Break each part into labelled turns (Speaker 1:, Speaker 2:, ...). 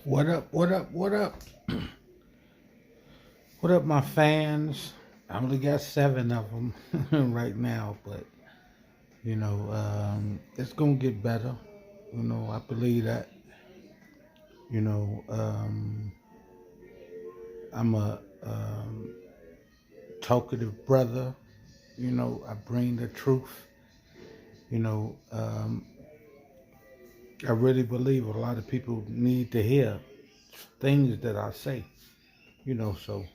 Speaker 1: What up? What up? What up? What up, my fans? I only got seven of them right now, but it's gonna get better. I believe that. You know, I'm a talkative brother. I bring the truth. You know, um, I really believe a lot of people need to hear things that I say. So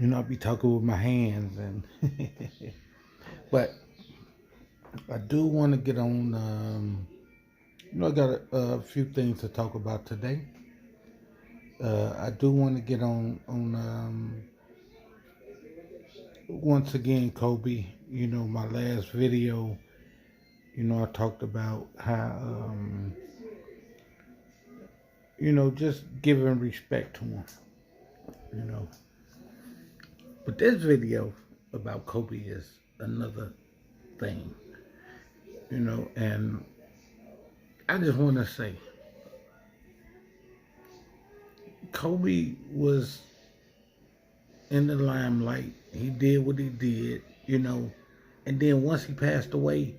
Speaker 1: I be talking with my hands and but I do want to get on. I got a few things to talk about today. I do want to get on once again, Kobe. My last video. I talked about how just giving respect to him. You know, but this video about Kobe is another thing. And I just want to say, Kobe was in the limelight. He did what he did, and then once he passed away,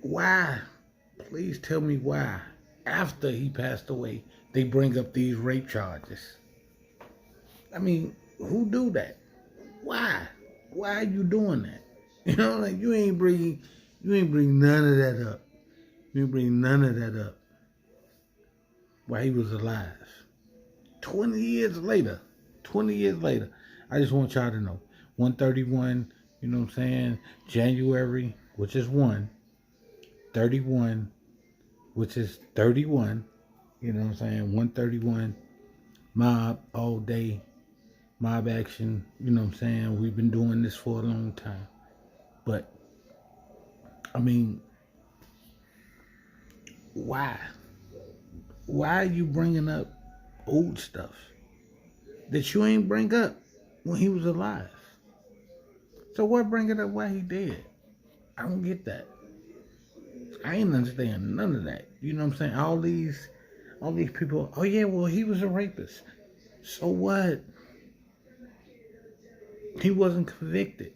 Speaker 1: why? Please tell me why. After he passed away, they bring up these rape charges. I mean, who do that? Why? Why are you doing that? Like you ain't bring none of that up. You ain't bring none of that up while he was alive. 20 years later. 20 years later. I just want y'all to know. 131, January, which is 31, which is 31, 131, mob all day, mob action, We've been doing this for a long time. But, I mean, why? Why are you bringing up old stuff that you ain't bring up when he was alive? So what bring it up while he dead? I don't get that. I ain't understand none of that. You know what I'm saying? All these people, oh yeah, well he was a rapist. So what? He wasn't convicted.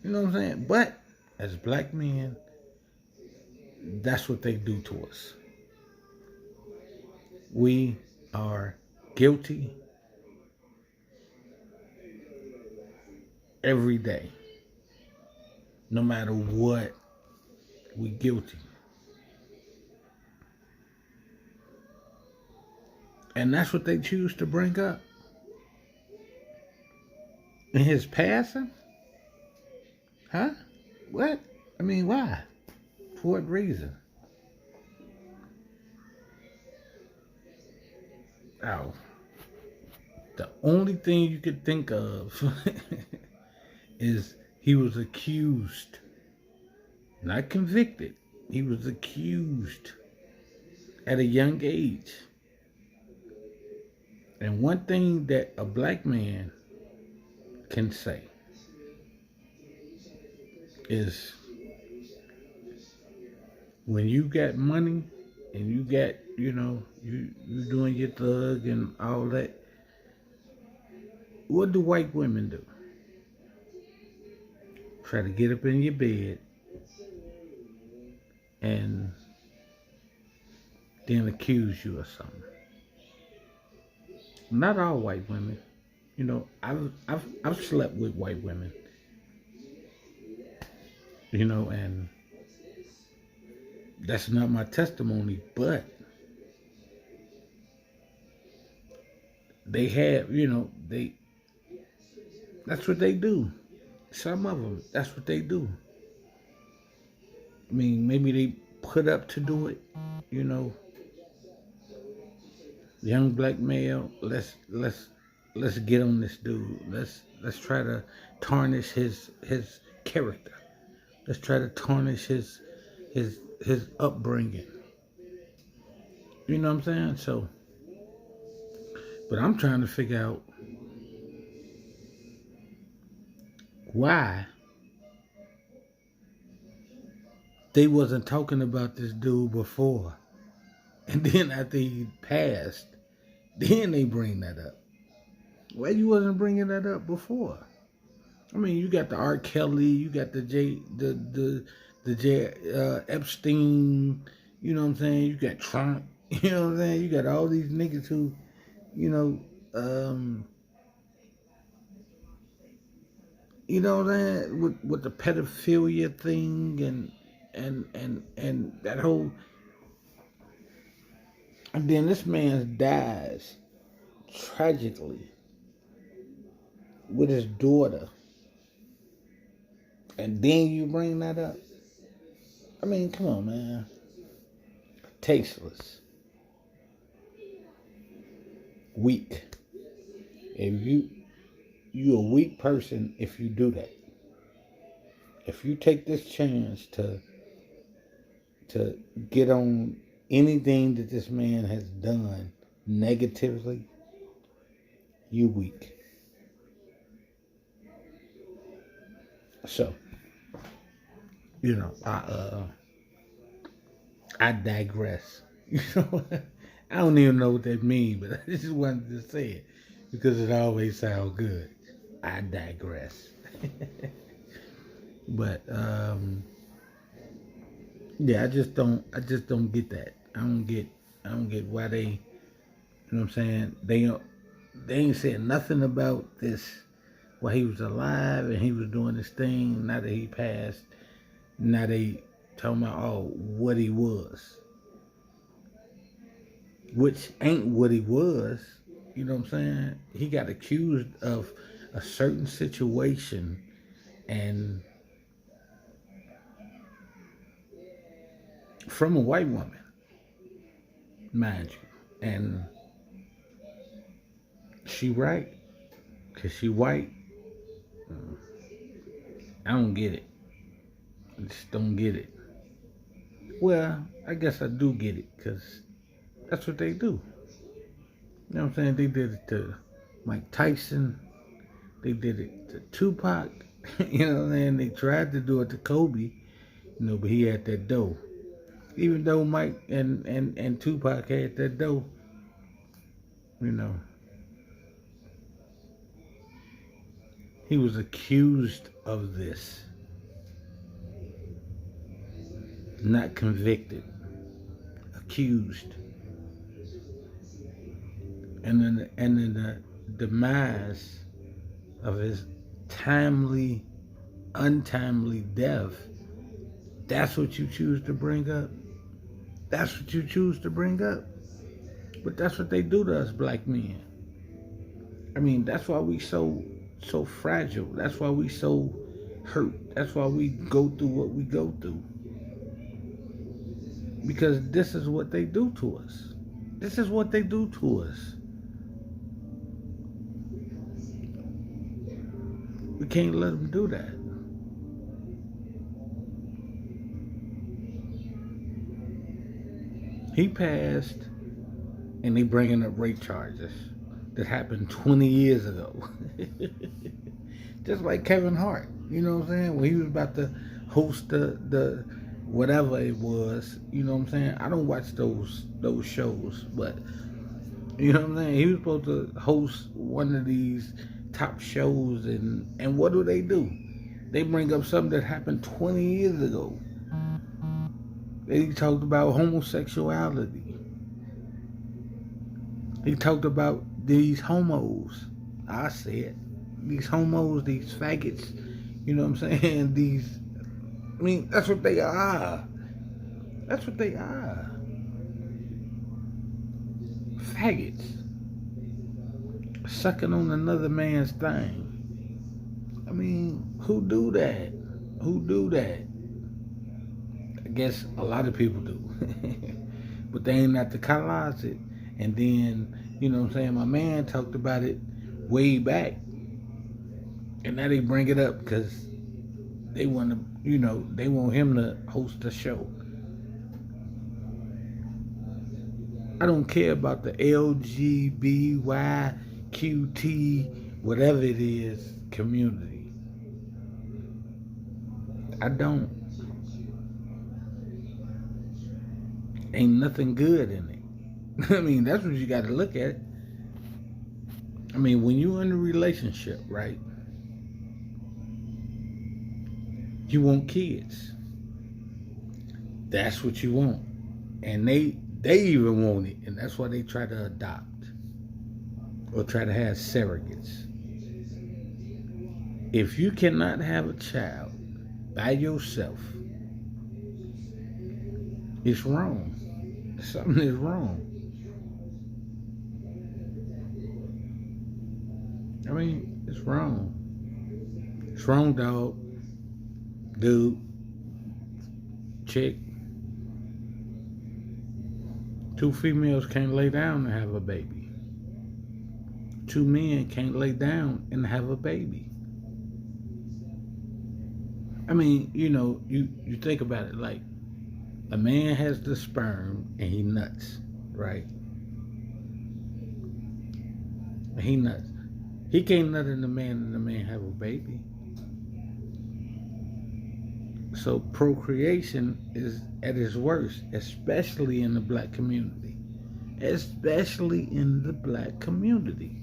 Speaker 1: You know what I'm saying? But as black men, that's what they do to us. We are guilty every day. No matter what, we guilty. And that's what they choose to bring up. In his passing? Huh? What? I mean, why? For what reason? Oh. The only thing you could think of is he was accused. Not convicted. He was accused at a young age. And one thing that a black man can say is when you got money and you got, you doing your thug and all that, what do white women do? Try to get up in your bed and then accuse you of something. Not all white women. I've slept with white women. And that's not my testimony, but they have, that's what they do. Some of them, that's what they do. I mean, maybe they put up to do it, young black male, let's get on this dude. Let's try to tarnish his character. Let's try to tarnish his upbringing. You know what I'm saying? So, but I'm trying to figure out why they wasn't talking about this dude before. And then after he passed, then they bring that up. Why you wasn't bringing that up before? I mean, you got the R. Kelly, you got the J Epstein. You know what I'm saying? You got Trump. You know what I'm saying? You got all these niggas who, you know, um, you know what I'm saying? With the pedophilia thing and that whole. And then this man dies tragically with his daughter, and then you bring that up. I mean, come on, man. Tasteless, weak. If you a weak person if you do that. If you take this chance to get on anything that this man has done negatively, you weak. So, you know, I digress. You know, I don't even know what that means, but I just wanted to say it because it always sounds good. I digress. But yeah, I just don't get that. I don't get why they, you know what I'm saying? They ain't said nothing about this while he was alive and he was doing this thing. Now that he passed, now they talking about what he was, which ain't what he was. You know what I'm saying? He got accused of a certain situation and from a white woman, mind you, and she right because she white. I don't get it. I just don't get it. Well, I guess I do get it because that's what they do. You know what I'm saying? They did it to Mike Tyson. They did it to Tupac. You know what I'm saying? They tried to do it to Kobe, you know, but he had that dough. Even though Mike and Tupac had that dough, you know, he was accused of this, not convicted, accused. And then the demise of his timely, untimely death, that's what you choose to bring up. That's what you choose to bring up. But that's what they do to us black men. I mean, that's why we so fragile. That's why we so hurt. That's why we go through what we go through. Because this is what they do to us. This is what they do to us. We can't let them do that. He passed, and they bringing up rape charges that happened 20 years ago. Just like Kevin Hart, you know what I'm saying? When he was about to host the whatever it was, you know what I'm saying? I don't watch those shows, but you know what I'm saying? He was supposed to host one of these top shows, and what do? They bring up something that happened 20 years ago. They talked about homosexuality. He talked about these homos. I said, these homos, these faggots, you know what I'm saying? I mean, that's what they are. That's what they are. Faggots. Sucking on another man's thing. I mean, who do that? Who do that? I guess a lot of people do. But they ain't at the closet. And then, you know what I'm saying, my man talked about it way back. And now they bring it up because they want to, you know, they want him to host the show. I don't care about the LGBTQT, whatever it is, community. I don't. ain't nothing good in it. I mean, that's what you got to look at. I mean, when you're in a relationship, right? You want kids. That's what you want. And they even want it, and that's why they try to adopt or try to have surrogates. If you cannot have a child by yourself, it's wrong. Something is wrong. I mean, it's wrong. It's wrong, dog, dude, chick. Two females can't lay down and have a baby. Two men can't lay down and have a baby. I mean, you think about it, like a man has the sperm and he nuts, right? He nuts. He can't nut in the man and the man have a baby. So procreation is at its worst, especially in the black community. Especially in the black community.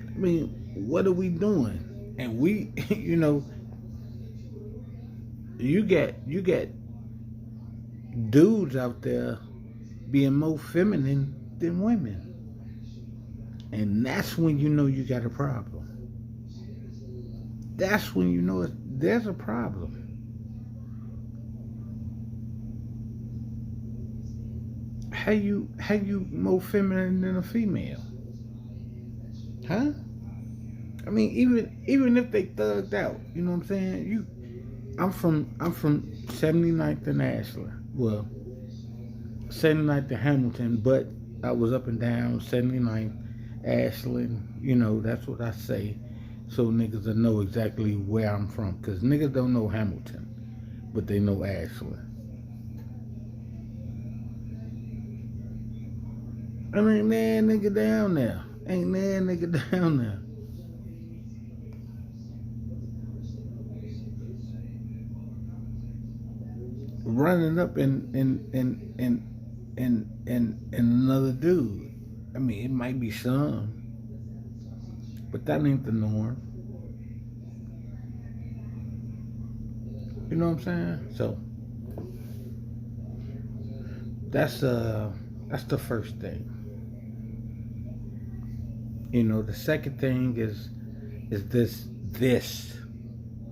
Speaker 1: I mean, what are we doing? And we, you got dudes out there being more feminine than women. And that's when you know you got a problem. That's when you know there's a problem. How you more feminine than a female? Huh? I mean, even if they thugged out, you know what I'm saying? I'm from 79th and Ashland. Well, 79th and Hamilton, but I was up and down 79th, Ashland. That's what I say, so niggas will know exactly where I'm from. Cause niggas don't know Hamilton, but they know Ashland. I mean, man, nigga down there. Ain't man nigga down there. Running up and another dude. I mean, it might be some, but that ain't the norm. You know what I'm saying? So that's the first thing. The second thing is this,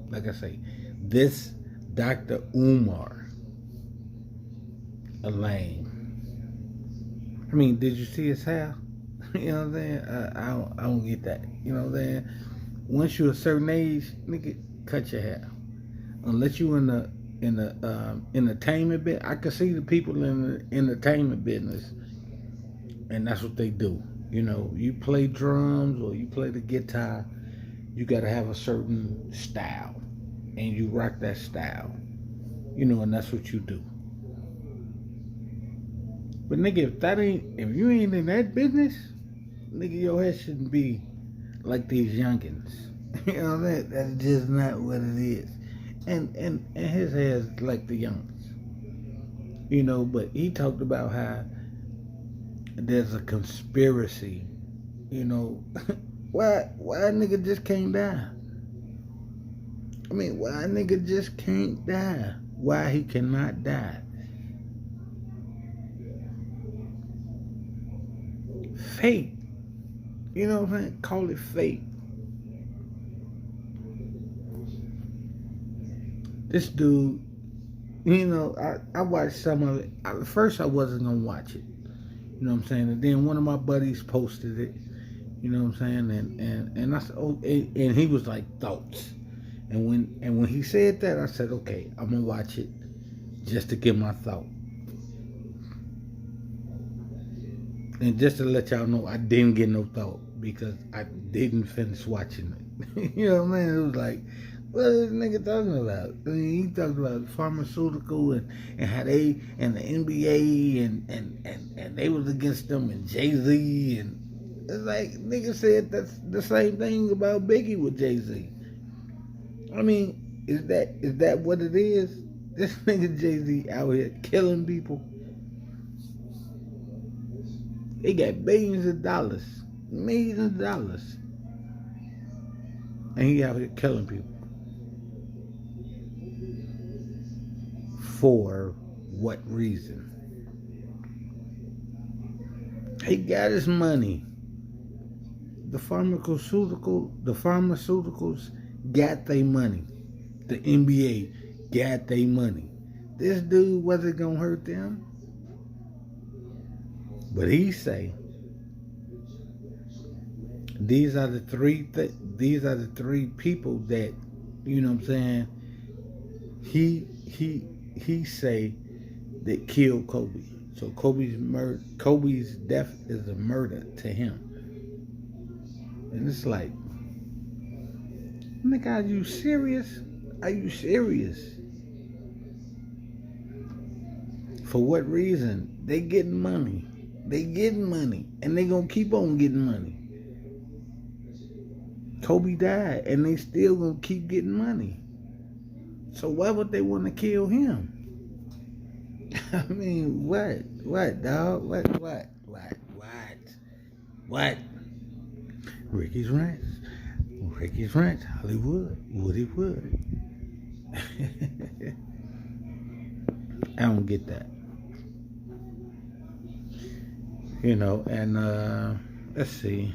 Speaker 1: like I say, this Dr. Umar Elaine. I mean, did you see his hair? You know what I'm saying? I don't get that. You know what I'm saying? Once you're a certain age, nigga, cut your hair. Unless you in the entertainment bit, I can see the people in the entertainment business, and that's what they do. You play drums or you play the guitar, you gotta have a certain style, and you rock that style. And that's what you do. But nigga, if you ain't in that business, nigga, your head shouldn't be like these youngins. That's just not what it is. And his hair's like the youngins. But he talked about how there's a conspiracy. Why a nigga just can't die? I mean, why a nigga just can't die? Why he cannot die? Fate. You know what I'm saying? Call it fate. This dude, I watched some of it. At first, I wasn't going to watch it. You know what I'm saying? And then one of my buddies posted it. You know what I'm saying? And I said, oh, and he was like, thoughts. And when he said that, I said, okay, I'm going to watch it just to get my thought. And just to let y'all know, I didn't get no thought because I didn't finish watching it. You know what I mean? It was like, what is this nigga talking about? I mean, he talked about pharmaceutical and how they and the NBA and they was against them and Jay-Z, and it's like nigga said that's the same thing about Biggie with Jay-Z. I mean, Is that what it is? This nigga Jay-Z out here killing people. He got billions of dollars, millions of dollars, and he out here killing people. For what reason? He got his money. The pharmaceuticals got their money. The NBA got their money. This dude wasn't gonna hurt them. But he say these are the three people that, you know what I'm saying, he say that killed Kobe. So Kobe's death is a murder to him. And it's like, nigga, are you serious? Are you serious? For what reason? They getting money. They getting money. And they gonna keep on getting money. Kobe died and they still gonna keep getting money. So why would they want to kill him? I mean, what? What, dog? What? Ricky's Ranch, Hollywood, Woody. I don't get that. You know, and let's see.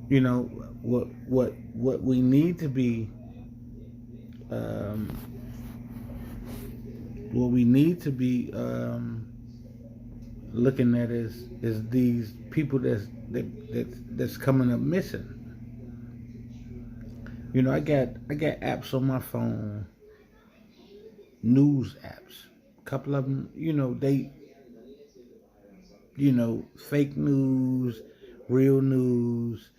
Speaker 1: You know, what we need to be looking at is these people that's coming up missing. You know, I got apps on my phone, news apps. A couple of them, you know, they, you know, fake news, real news,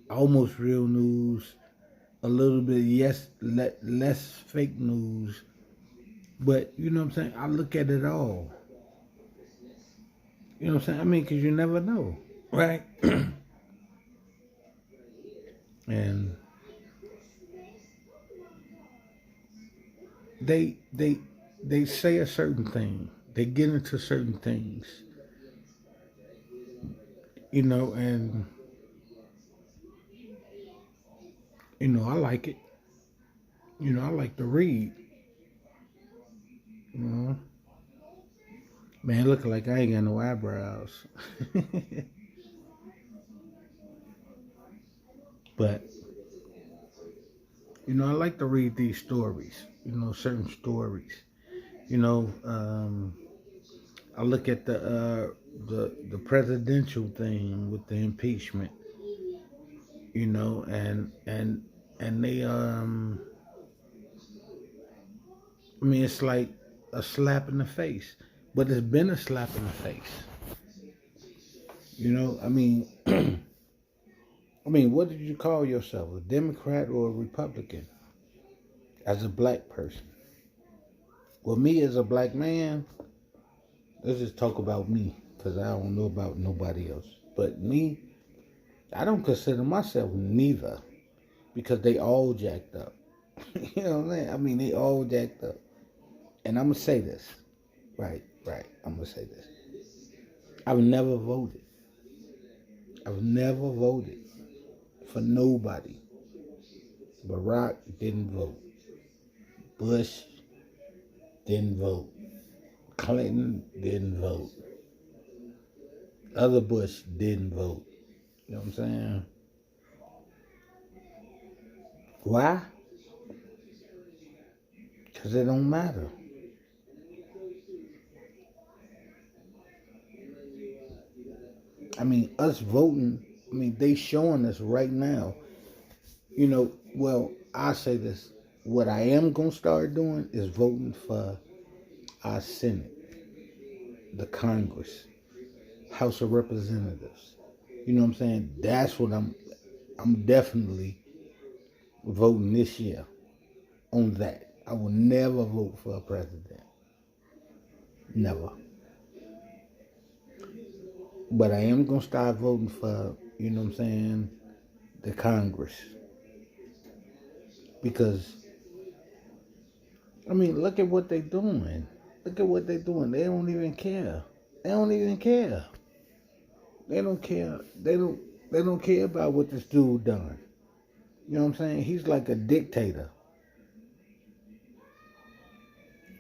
Speaker 1: almost real news, a little bit less fake news. But you know what I'm saying? I look at it all. You know what I'm saying? I mean, because you never know, right? And they say a certain thing. They get into certain things. You know, and you know, I like it. You know, I like to read. You know, man, looking like I ain't got no eyebrows. But you know, I like to read these stories. You know, certain stories. You know, I look at the presidential thing with the impeachment. You know, and they I mean, it's like a slap in the face, but it's been a slap in the face. You know, I mean, what did you call yourself, a Democrat or a Republican, as a black person? Well, me as a black man, let's just talk about me, because I don't know about nobody else. But me, I don't consider myself neither, because they all jacked up. You know what I'm saying? I mean, they all jacked up. And I'm going to say this. Right. I'm going to say this. I've never voted for nobody. Barack didn't vote. Bush didn't vote. Clinton didn't vote. Other Bush didn't vote. You know what I'm saying? Why? Because it don't matter. I mean, us voting, I mean, they showing us right now. You know, well, I say this. What I am going to start doing is voting for our Senate, the Congress, House of Representatives. You know what I'm saying? That's what I'm definitely voting this year on that. I will never vote for a president. Never. But I am going to start voting for, you know what I'm saying, the Congress. Because, I mean, look at what they're doing. Look at what they're doing. They don't even care. They don't even care. They don't care. They don't care about what this dude done. You know what I'm saying? He's like a dictator.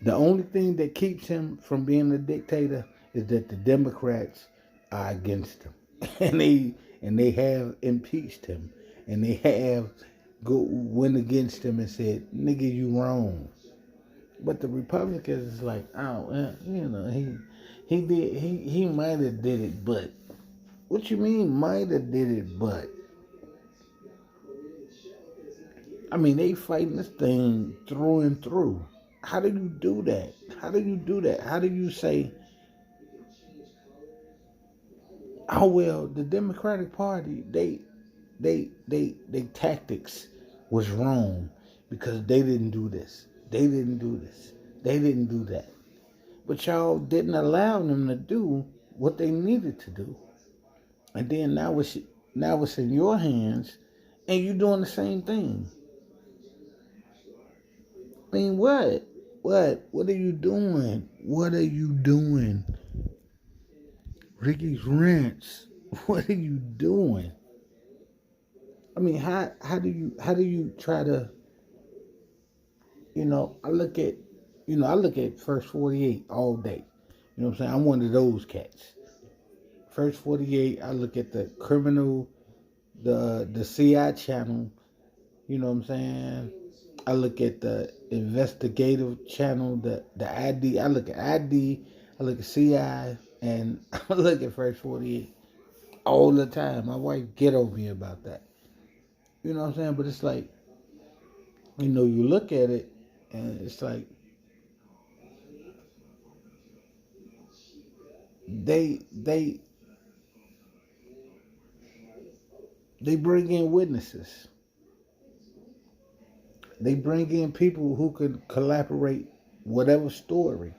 Speaker 1: The only thing that keeps him from being a dictator is that the Democrats are against him. And they have impeached him. And they have went against him and said, nigga, you wrong. But the Republicans is like, oh, he might have did it, but what you mean might have did it, but I mean they fighting this thing through and through. How do you do that? How do you do that? How do you say, oh well, the Democratic Party, they tactics was wrong because they didn't do this. They didn't do this. They didn't do that. But y'all didn't allow them to do what they needed to do. And then now it's in your hands and you're doing the same thing. I mean, what? What are you doing? What are you doing? Ricky's Rents. What are you doing? I mean, how do you try to, I look at First 48 all day. You know what I'm saying? I'm one of those cats. First 48, I look at the criminal, the CI channel, you know what I'm saying? I look at the investigative channel, the ID. I look at ID, I look at CI, and I look at First 48 all the time. My wife get over me about that. You know what I'm saying? But it's like, you look at it, and it's like, they bring in witnesses. They bring in people who could collaborate whatever story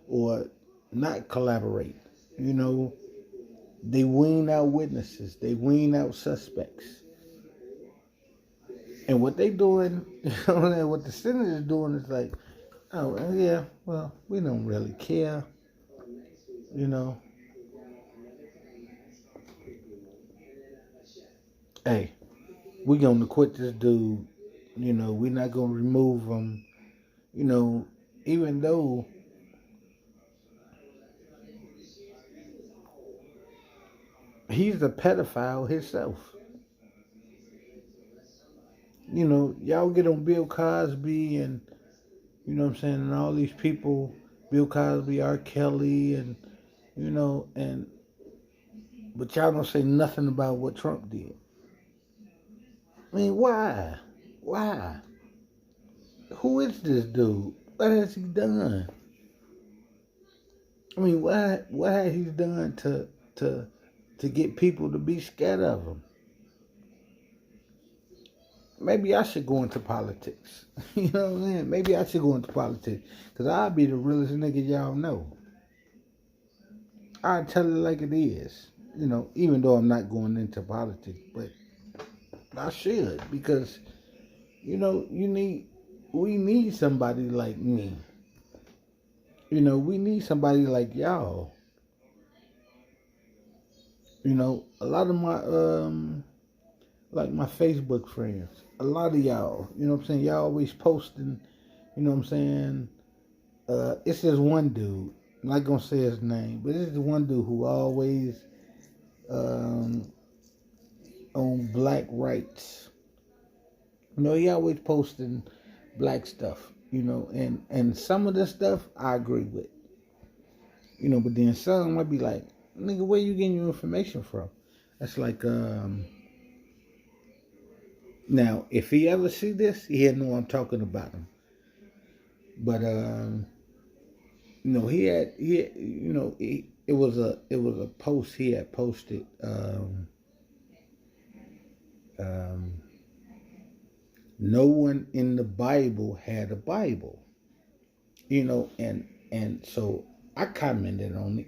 Speaker 1: or not collaborate. They wean out witnesses. They wean out suspects. And what they doing, what the Senate is doing is like, oh, yeah, well, we don't really care. Hey, we're going to quit this dude. We're not going to remove him. Even though he's a pedophile himself. Y'all get on Bill Cosby and, what I'm saying, and all these people, Bill Cosby, R. Kelly, and, but y'all don't say nothing about what Trump did. I mean, why? Why? Who is this dude? What has he done? I mean, what has he done to get people to be scared of him? Maybe I should go into politics. You know what I'm saying? Maybe I should go into politics. Because I'll be the realest nigga y'all know. I'll tell it like it is. Even though I'm not going into politics. But I should. Because, we need somebody like me. We need somebody like y'all. A lot of my like my Facebook friends, a lot of y'all, what I'm saying, y'all always posting, what I'm saying, it's this one dude, I'm not gonna say his name, but it's the one dude who always on black rights. He always posting black stuff, and some of the stuff I agree with. But then some might be like, nigga, where you getting your information from? That's like, now, if he ever see this, he'll know I'm talking about him. But, it was a post he had posted, no one in the Bible had a Bible, and so I commented on it,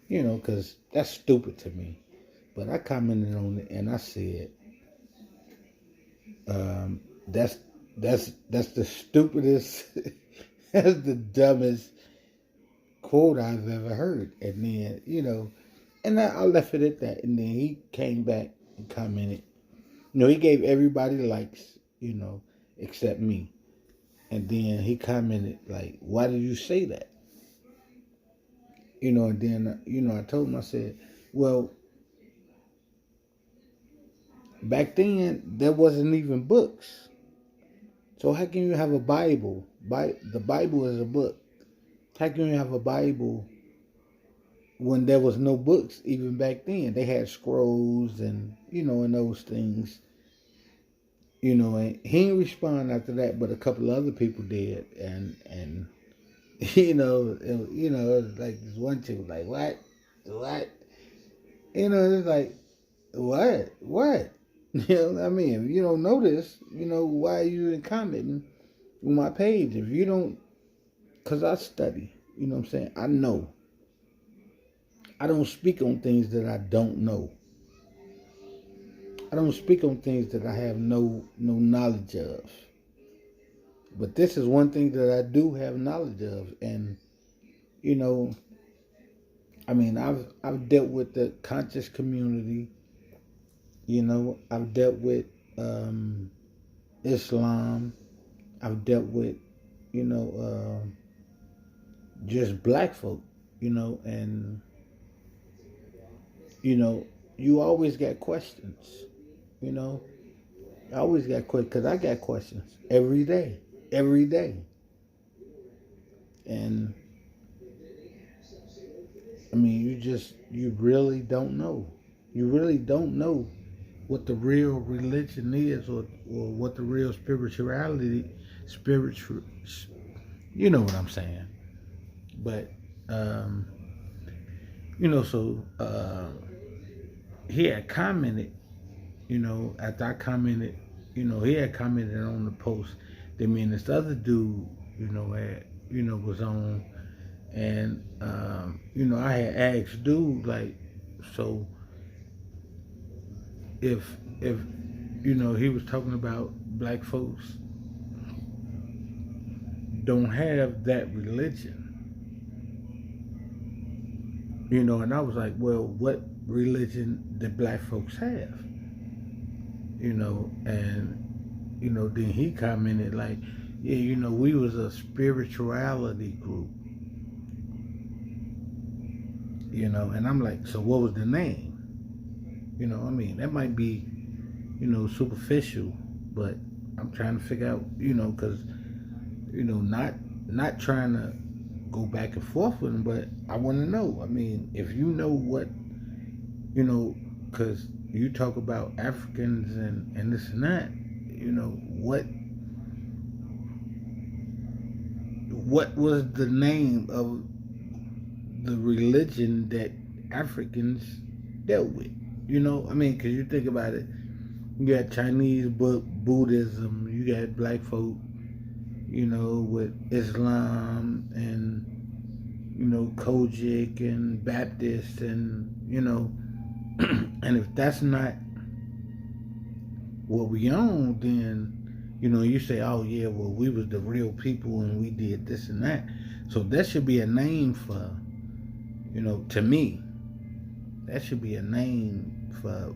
Speaker 1: because that's stupid to me. But I commented on it and I said, that's That's the stupidest, that's the dumbest quote I've ever heard. And then, and I left it at that. And then he came back and commented. He gave everybody likes, except me. And then he commented like, "Why did you say that?" And then I told him, I said, "Well, back then there wasn't even books. So how can you have a Bible? The Bible is a book. How can you have a Bible when there was no books even back then? They had scrolls and and those things. And he didn't respond after that, but a couple of other people did, and it was like this one chick was like, what? It's like, what? What I mean? If you don't know this, why are you even commenting on my page? If you don't, because I study, what I'm saying? I know. I don't speak on things that I don't know. I don't speak on things that I have no knowledge of. But this is one thing that I do have knowledge of. And, I've dealt with the conscious community. I've dealt with Islam. I've dealt with, just black folk, and, you always got questions, I always got questions, because I got questions every day. And, you really don't know. You really don't know what the real religion is, or what the real you know what I'm saying. But, so he had commented, after I commented, he had commented on the post that me and this other dude, was on. And, I had asked dude, like, so if he was talking about black folks don't have that religion, and I was like, well, what religion do black folks have? And, then he commented like, yeah, we was a spirituality group, and I'm like, so what was the name? That might be, superficial, but I'm trying to figure out, because, not trying to go back and forth with him, but I want to know. If you know what, because you talk about Africans and this and that, what was the name of the religion that Africans dealt with? Because you think about it, you got Chinese Buddhism, you got black folk, with Islam and, Kojic and Baptist and, and if that's not what we own, then, you say, oh yeah, well, we was the real people and we did this and that. So that should be a name for, to me, that should be a name for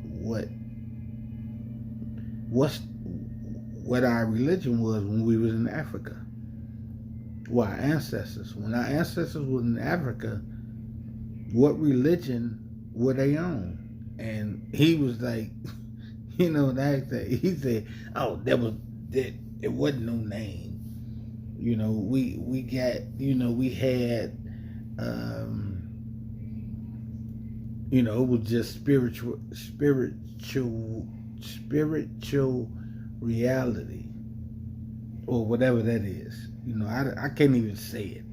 Speaker 1: what our religion was when we was in Africa. Well, our ancestors. When our ancestors was in Africa, what religion were they on? And he was like, he said, oh, it wasn't no name. We got, we had, it was just spiritual reality, or whatever that is. I can't even say it.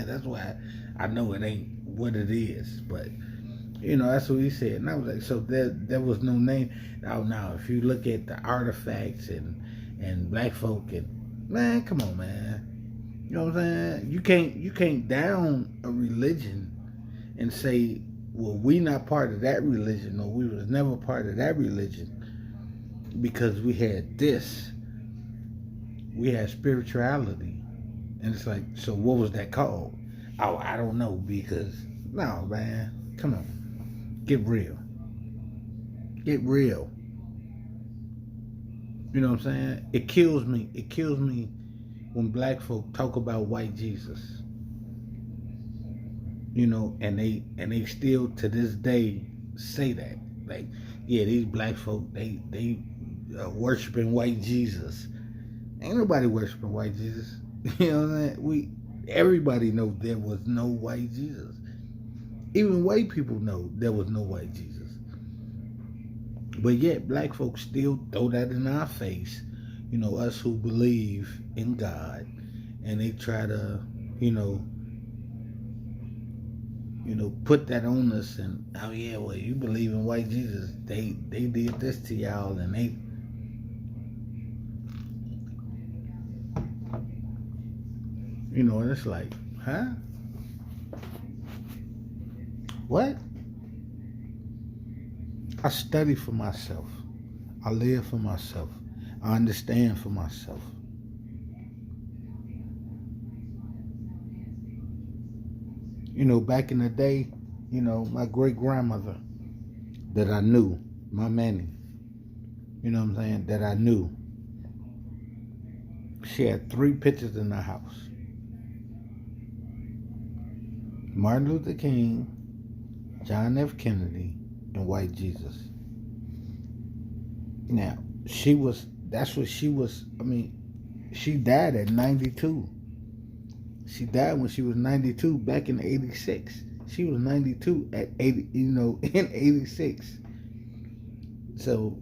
Speaker 1: That's why I know it ain't what it is. But that's what he said, and I was like, so there was no name. Now if you look at the artifacts and black folk, and man, come on, man. You know what I'm saying? You can't down a religion and say, well, we not part of that religion, or we was never part of that religion because we had this. we had spirituality. And it's like, so what was that called? Oh, I don't know, because no, man, come on, get real, get real. You know what I'm saying? It kills me. It kills me when black folk talk about white Jesus. You know, and they still to this day say that, like, yeah, these black folk they worshiping white Jesus. Ain't nobody worshiping white Jesus. You know what I'm saying? Everybody know there was no white Jesus. Even white people know there was no white Jesus. But yet black folks still throw that in our face. You know, us who believe in God, and they try to, you know, put that on us. And oh yeah, well, you believe in white Jesus. They did this to y'all, and they, and it's like, huh? What? I study for myself. I live for myself. I understand for myself. You know, back in the day, my great grandmother that I knew, my mammy, you know what I'm saying, that I knew, she had 3 pictures in her house: Martin Luther King, John F. Kennedy, and white Jesus. Now, that's what she was, she died at 92. She died when she was 92 back in 86. She was 92 at 80, in 86. So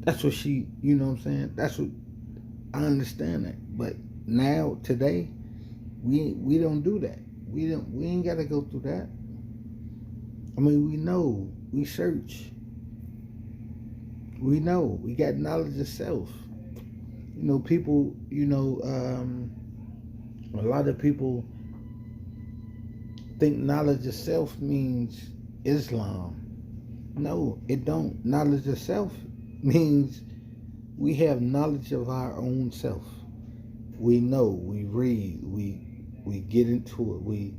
Speaker 1: that's what she, you know what I'm saying? That's what, I understand that. But now, today, we don't do that. We ain't got to go through that. We know, we search. We know, we got knowledge of self. People, a lot of people think knowledge of self means Islam. No, it don't. Knowledge of self means we have knowledge of our own self. We know, we read, we get into it. We,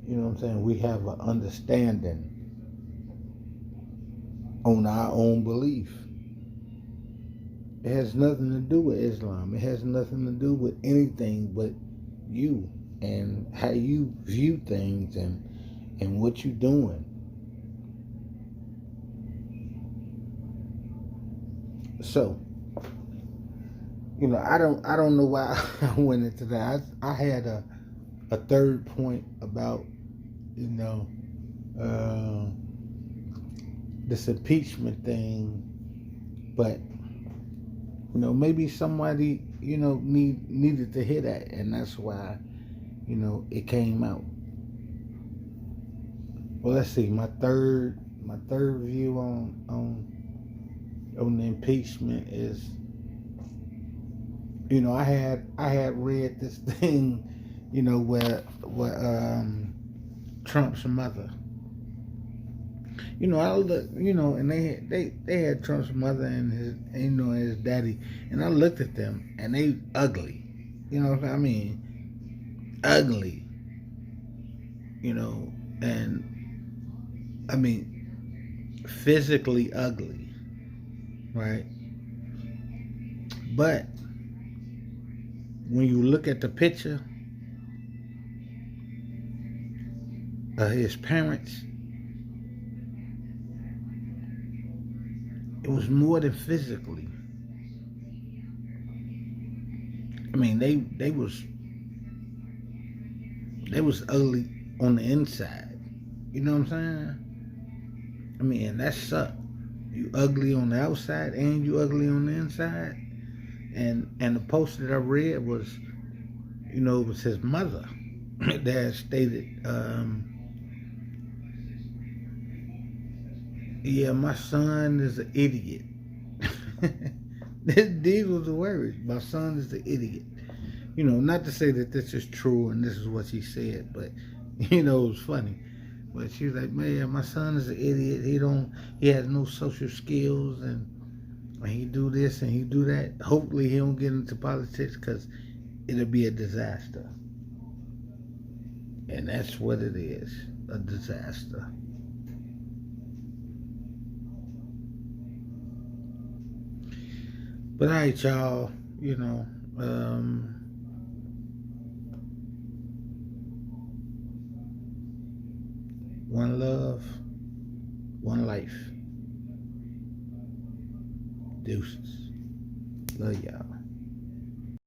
Speaker 1: we have an understanding on our own belief. It has nothing to do with Islam. It has nothing to do with anything but you and how you view things and what you're doing. So, I don't know why I went into that. I had a third point about, this impeachment thing, but maybe somebody needed to hear that, and that's why it came out. Well, let's see. My third view on the impeachment is, I had read this thing, where Trump's mother, I looked, and they had Trump's mother and his daddy, and I looked at them, and they ugly, ugly, and physically ugly, right? But when you look at the picture of his parents, it was more than physically. They was ugly on the inside. You know what I'm saying? And that sucked. You ugly on the outside and you ugly on the inside. And the post that I read was, it was his mother that stated, yeah, my son is an idiot. These were the words. My son is an idiot. Not to say that this is true and this is what she said, but it was funny. But she was like, man, my son is an idiot. He has no social skills, and when he do this and he do that, hopefully he don't get into politics because it'll be a disaster. And that's what it is, a disaster. But all right, y'all, one love, one life. Deuces. Love y'all.